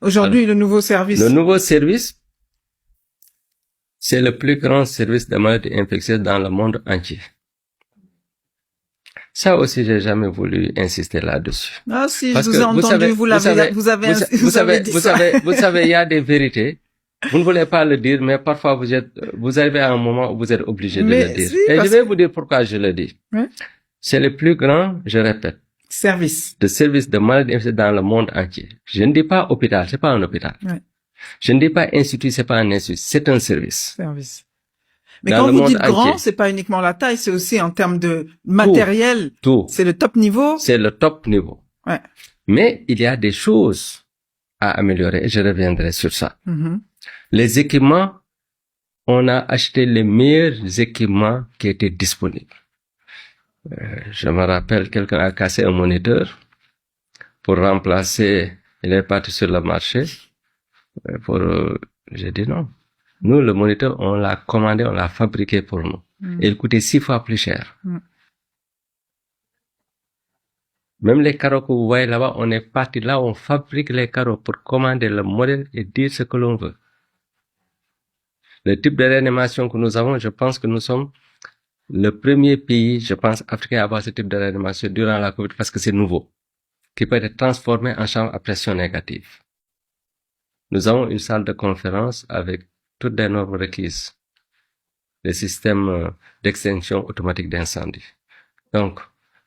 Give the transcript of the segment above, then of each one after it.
Aujourd'hui, Alors, le nouveau service. le nouveau service, c'est le plus grand service de maladies infectieuses dans le monde entier. Ça aussi, j'ai jamais voulu insister là-dessus. Ah si, Parce je vous que ai entendu, vous avez dit ça. vous savez, il y a des vérités. Vous ne voulez pas le dire, mais parfois vous arrivez à un moment où vous êtes obligé de le dire. Si, et je vais vous dire pourquoi je le dis. Ouais. C'est le plus grand, je répète, service de maladies infectieuses dans le monde entier. Je ne dis pas hôpital, c'est pas un hôpital. Ouais. Je ne dis pas institut, c'est pas un institut, c'est un service. Mais quand vous dites grand, c'est pas uniquement la taille, c'est aussi en termes de matériel. Tout. C'est le top niveau. C'est le top niveau. Ouais. Mais il y a des choses à améliorer et je reviendrai sur ça. Mm-hmm. Les équipements, on a acheté les meilleurs équipements qui étaient disponibles. Je me rappelle, quelqu'un a cassé un moniteur pour remplacer, il est parti sur le marché j'ai dit non. Nous, le moniteur, on l'a commandé, on l'a fabriqué pour nous. Et il coûtait 6 fois plus cher. Même les carreaux que vous voyez là-bas, on est parti là, on fabrique les carreaux pour commander le modèle et dire ce que l'on veut. Le type de réanimation que nous avons, je pense que nous sommes le premier pays, je pense, africain à avoir ce type de réanimation durant la COVID parce que c'est nouveau, qui peut être transformé en chambre à pression négative. Nous avons une salle de conférence avec toutes les normes requises, les systèmes d'extinction automatique d'incendie. Donc,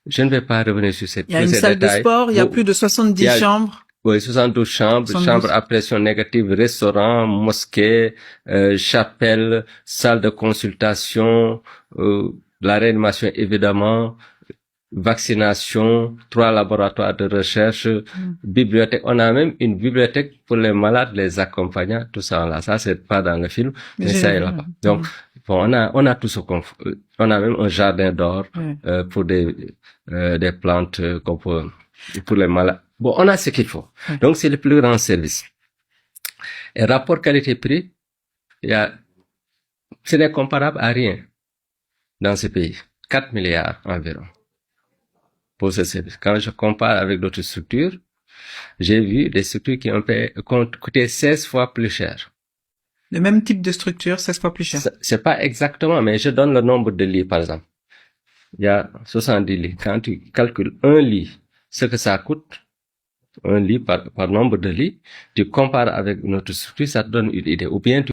je ne vais pas revenir sur ces détails. Il y a une salle de sport, il y a plus de 70 chambres. Oui, 72 chambres, chambres à pression négative, restaurant, mosquée, chapelle, salle de consultation, la réanimation évidemment, vaccination, 3 laboratoires de recherche, bibliothèque. On a même une bibliothèque pour les malades, les accompagnants, tout ça là. Ça, c'est pas dans le film, mais ça est là-bas. Donc, bon, on a tout ce qu'on, on a même un jardin d'or, pour des plantes qu'on peut, pour les malades. Bon, on a ce qu'il faut. Donc, c'est le plus grand service. Et rapport qualité-prix, ce n'est comparable à rien dans ce pays. 4 milliards environ pour ce service. Quand je compare avec d'autres structures, j'ai vu des structures qui ont coûté 16 fois plus cher. Le même type de structure, 16 fois plus cher. C'est pas exactement, mais je donne le nombre de lits, par exemple. Il y a 70 lits. Quand tu calcules un lit, ce que ça coûte, un lit par nombre de lits, tu compares avec notre structure, ça te donne une idée. Ou bien tu